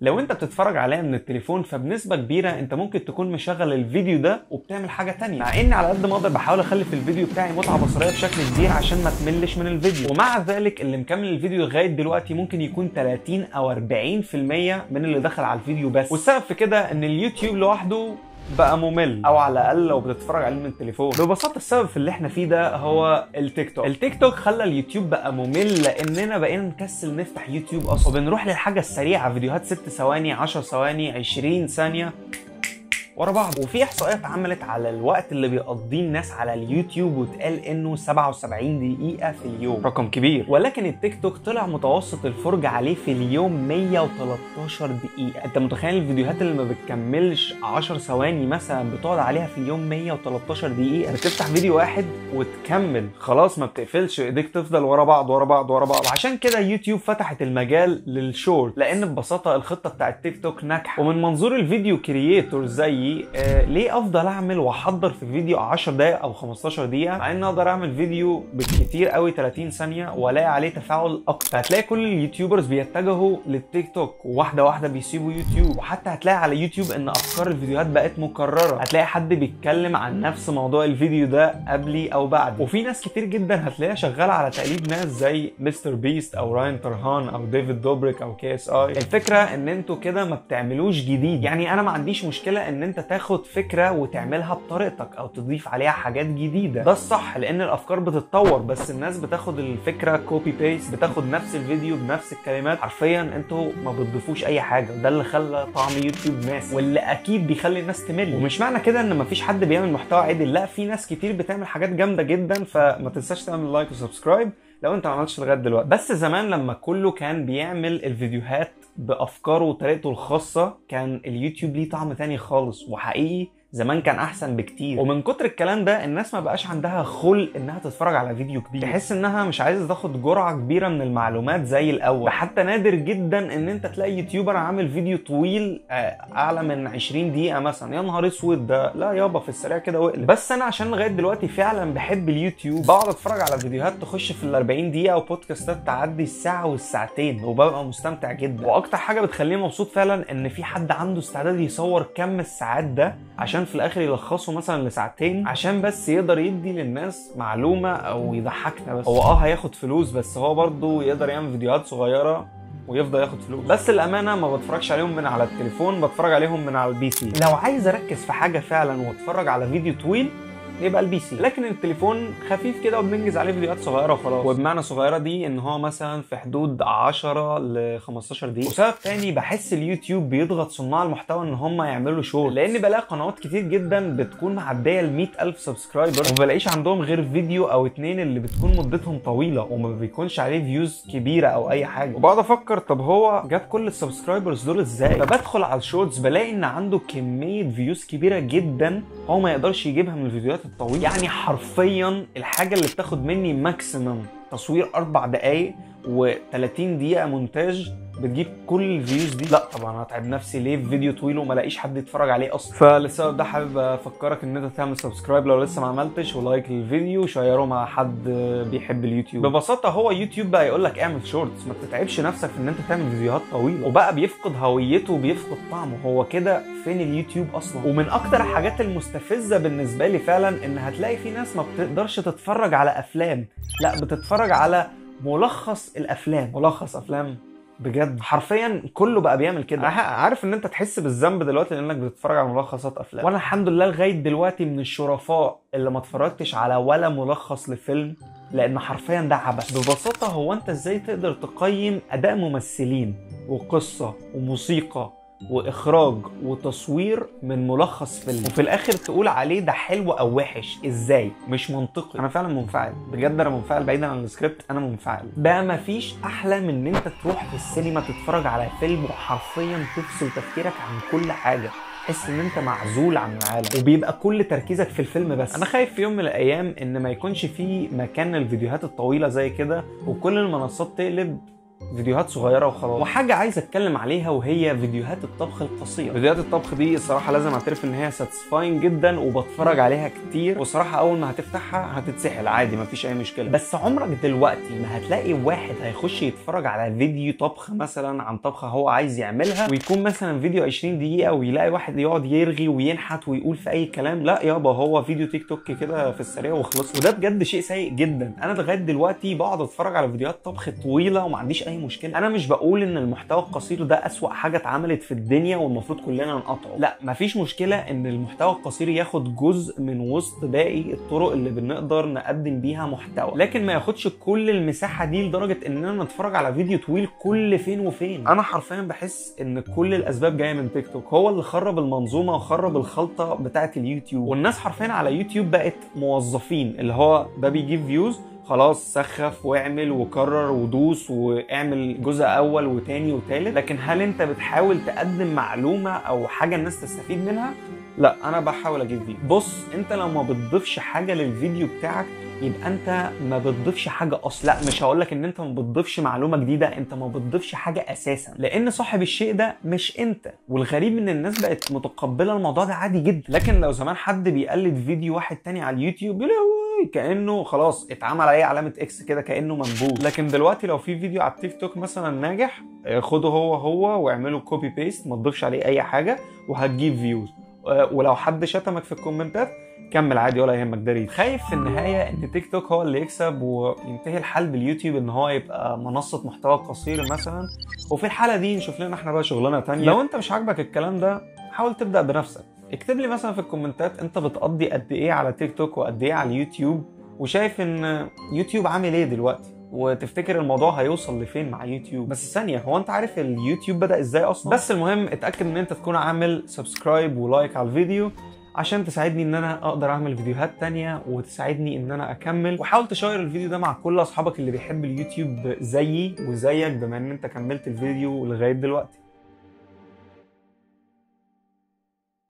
لو انت بتتفرج عليا من التليفون فبنسبة كبيرة انت ممكن تكون مشغل الفيديو ده وبتعمل حاجة تانية، مع اني على قد ما اقدر بحاول اخلي في الفيديو بتاعي متعة بصرية بشكل كبير عشان ما تملش من الفيديو. ومع ذلك اللي مكمل الفيديو لغاية دلوقتي ممكن يكون 30 او 40% من اللي دخل على الفيديو بس. والسبب في كده ان اليوتيوب لوحده بقى ممل، او على الاقل لو بتتفرج عليه من التليفون. ببساطه السبب في اللي احنا فيه ده هو التيك توك. التيك توك خلى اليوتيوب بقى ممل لاننا بقينا نكسل نفتح يوتيوب اصلا، وبنروح للحاجه السريعه، فيديوهات 6 ثواني 10 ثواني 20 ثانيه ورا بعض. وفي احصائيات اتعملت على الوقت اللي بيقضيه الناس على اليوتيوب واتقال انه 77 دقيقة في اليوم، رقم كبير. ولكن التيك توك طلع متوسط الفرجة عليه في اليوم 113 دقيقة. انت متخيل الفيديوهات اللي ما بتكملش 10 ثواني مثلا بتقعد عليها في اليوم 113 دقيقة؟ بتفتح فيديو واحد وتكمل، خلاص ما بتقفلش، ايديك تفضل ورا بعض ورا بعض ورا بعض. وعشان كده يوتيوب فتحت المجال للشورت، لان ببساطة الخطة بتاعت تيك توك ناجحة. ومن منظور الفيديو كرييتور زي ليه افضل اعمل واحضر في فيديو 10 دقايق او 15 دقيقه، مع ان اقدر اعمل فيديو بالكتير قوي 30 ثانيه والاقي عليه تفاعل اكتر؟ هتلاقي كل اليوتيوبرز بيتجهوا للتيك توك، وواحده واحده بيسيبوا يوتيوب. وحتى هتلاقي على يوتيوب ان افكار الفيديوهات بقت مكرره، هتلاقي حد بيتكلم عن نفس موضوع الفيديو ده قبلي او بعد. وفي ناس كتير جدا هتلاقيها شغاله على تقليد ناس زي مستر بيست او راين ترهان او ديفيد دوبريك او كي اس اي. الفكره ان انتوا كده ما بتعملوش جديد. يعني انا ما عنديش مشكله ان انت تاخد فكرة وتعملها بطريقتك او تضيف عليها حاجات جديدة، ده الصح، لان الافكار بتتطور، بس الناس بتاخد الفكرة كوبي بيست، بتاخد نفس الفيديو بنفس الكلمات. حرفيا انتوا ما بتضيفوش اي حاجة، وده اللي خلى طعم يوتيوب ناس، واللي اكيد بيخلي الناس تمل. ومش معنى كده ان مفيش حد بيعمل محتوى عدل، لا، في ناس كتير بتعمل حاجات جامدة جدا، فما تنساش تعمل لايك وسبسكرايب لو انت ما عملتش لغايه دلوقتي. بس زمان لما كله كان بيعمل الفيديوهات بافكاره وطريقته الخاصه كان اليوتيوب ليه طعم تاني خالص، وحقيقي زمان كان احسن بكتير. ومن كتر الكلام ده الناس ما بقاش عندها خلق انها تتفرج على فيديو كبير، تحس انها مش عايزه تاخد جرعه كبيره من المعلومات زي الاول. حتى نادر جدا ان انت تلاقي يوتيوبر عامل فيديو طويل اعلى من 20 دقيقه مثلا. يا نهار اسود، ده لا يابا، في السريع كده واقلب. بس انا عشان لغايه دلوقتي فعلا بحب اليوتيوب، بقعد اتفرج على فيديوهات تخش في ال 40 دقيقه وبودكاستات تعدي الساعه والساعتين، وببقى مستمتع جدا. واكتر حاجه بتخليني مبسوط فعلا ان في حد عنده استعداد يصور كم الساعات ده عشان في الاخر يلخصه مثلا لساعتين، عشان بس يقدر يدي للناس معلومه او يضحكنا. بس هو هياخد فلوس، بس هو برضه يقدر يعمل فيديوهات صغيره ويفضل ياخد فلوس. بس الامانه ما بتفرجش عليهم من على التليفون، بتفرج عليهم من على البي سي. لو عايز اركز في حاجه فعلا واتفرج على فيديو طويل يبقى البي سي، لكن التليفون خفيف كده وبننجز عليه فيديوهات صغيره وخلاص. وبمعنى صغيره دي ان هو مثلا في حدود 10 ل 15 دقيقه. وسبب تاني بحس اليوتيوب بيضغط صناع المحتوى ان هم يعملوا شورت، لان بلاقي قنوات كتير جدا بتكون معديه ال 100,000 سبسكرايبر وما بلاقيش عندهم غير فيديو او اتنين اللي بتكون مدتهم طويله وما بيكونش عليه فيوز كبيره او اي حاجه. وبقعد افكر طب هو جاب كل السبسكرايبرز دول ازاي؟ فبدخل على الشورتس بلاقي ان عنده كميه فيوز كبيره جدا هو ما يقدرش يجيبها من الفيديوهات الطويله. يعني حرفيا الحاجه اللي بتاخد مني ماكسيمم تصوير 4 دقايق و30 دقيقه مونتاج بتجيب كل الفيوز دي. لا طبعا هتعب نفسي ليه في فيديو طويل وما لاقيش حد يتفرج عليه اصلا. فللسبب ده حابب افكرك ان انت تعمل سبسكرايب لو لسه ما عملتش، ولايك للفيديو وشيره مع حد بيحب اليوتيوب. ببساطه هو يوتيوب بقى يقول لك اعمل شورتس، ما تتعبش نفسك في ان انت تعمل فيديوهات طويله، وبقى بيفقد هويته وبيفقد طعمه. هو كده فين اليوتيوب اصلا؟ ومن اكتر الحاجات المستفزه بالنسبه لي فعلا ان هتلاقي في ناس ما بتقدرش تتفرج على افلام، لا بتتفرج على ملخص الافلام. ملخص افلام بجد، حرفيا كله بقى بيعمل كده. عارف ان انت تحس بالذنب دلوقتي لانك بتتفرج على ملخصات افلام، وانا الحمد لله لغايه دلوقتي من الشرفاء اللي ما اتفرجتش على ولا ملخص لفيلم، لان حرفيا ده عبث. ببساطه هو انت ازاي تقدر تقيم اداء ممثلين وقصه وموسيقى واخراج وتصوير من ملخص فيلم وفي الاخر تقول عليه ده حلو او وحش؟ ازاي؟ مش منطقي. انا فعلا منفعل بجد، انا منفعل بعيدا عن السكريبت، انا منفعل بقى. مفيش احلى من ان انت تروح في السينما تتفرج على فيلم وحرفيا تفصل تفكيرك عن كل حاجه، تحس ان انت معزول عن العالم وبيبقى كل تركيزك في الفيلم بس. انا خايف في يوم من الايام ان ما يكونش فيه مكان للفيديوهات الطويله زي كده وكل المنصات تقلب فيديوهات صغيره وخلاص. وحاجه عايز اتكلم عليها وهي فيديوهات الطبخ القصيره. فيديوهات الطبخ دي الصراحه لازم اعترف ان هي ساتسفاين جدا وبتفرج عليها كتير، والصراحه اول ما هتفتحها هتتسحل عادي مفيش اي مشكله. بس عمرك دلوقتي ما هتلاقي واحد هيخش يتفرج على فيديو طبخ مثلا عن طبخه هو عايز يعملها، ويكون مثلا فيديو 20 دقيقه ويلاقي واحد يقعد يرغي وينحت ويقول في اي كلام. لا يابا، هو فيديو تيك توك كده في السريع وخلص. وده بجد شيء سيء جدا. انا لغايه دلوقتي بقعد اتفرج على فيديوهات طبخ طويله وما عنديش اي مشكله. انا مش بقول ان المحتوى القصير ده اسوأ حاجه اتعملت في الدنيا والمفروض كلنا نقطعه، لا مفيش مشكله ان المحتوى القصير ياخد جزء من وسط باقي الطرق اللي بنقدر نقدم بيها محتوى، لكن ما ياخدش كل المساحه دي لدرجه اننا نتفرج على فيديو طويل كل فين وفين. انا حرفيا بحس ان كل الاسباب جايه من تيك توك، هو اللي خرب المنظومه وخرب الخلطه بتاعه اليوتيوب. والناس حرفيا على يوتيوب بقت موظفين، اللي هو ده بيجيب فيوز خلاص سخف واعمل وكرر ودوس واعمل جزء اول وتاني وتالت، لكن هل انت بتحاول تقدم معلومه او حاجه الناس تستفيد منها؟ لا، انا بحاول اجيب فيديو. بص، انت لو ما بتضيفش حاجه للفيديو بتاعك يبقى انت ما بتضيفش حاجه اصلا. لا، مش هقول لك ان انت ما بتضيفش معلومه جديده، انت ما بتضيفش حاجه اساسا، لان صاحب الشيء ده مش انت. والغريب ان الناس بقت متقبله الموضوع ده عادي جدا. لكن لو زمان حد بيقلد فيديو واحد تاني على اليوتيوب كانه خلاص اتعمل عليه علامه اكس كده، كانه منبوذ. لكن دلوقتي لو في فيديو على التيك توك مثلا ناجح، خده هو واعمله كوبي بيست، ما تضيفش عليه اي حاجه وهتجيب فيوز. ولو حد شتمك في الكومنتات كمل عادي ولا يهمك، ده ريت. خايف في النهايه ان تيك توك هو اللي يكسب وينتهي الحال باليوتيوب ان هو يبقى منصه محتوى قصير مثلا، وفي الحاله دي نشوف لنا احنا بقى شغلانه تانية. لو انت مش عاجبك الكلام ده حاول تبدا بنفسك. اكتب لي مثلا في الكومنتات انت بتقضي قد ايه على تيك توك وقد ايه على اليوتيوب، وشايف ان يوتيوب عامل ايه دلوقتي، وتفتكر الموضوع هيوصل لفين مع يوتيوب. بس ثانيه، هو انت عارف اليوتيوب بدأ ازاي اصلا؟ بس المهم اتاكد ان انت تكون عامل سبسكرايب ولايك على الفيديو عشان تساعدني ان انا اقدر اعمل فيديوهات تانية وتساعدني ان انا اكمل. وحاول تشير الفيديو ده مع كل اصحابك اللي بيحب اليوتيوب زيي وزيك، بما ان انت كملت الفيديو لغايه دلوقتي.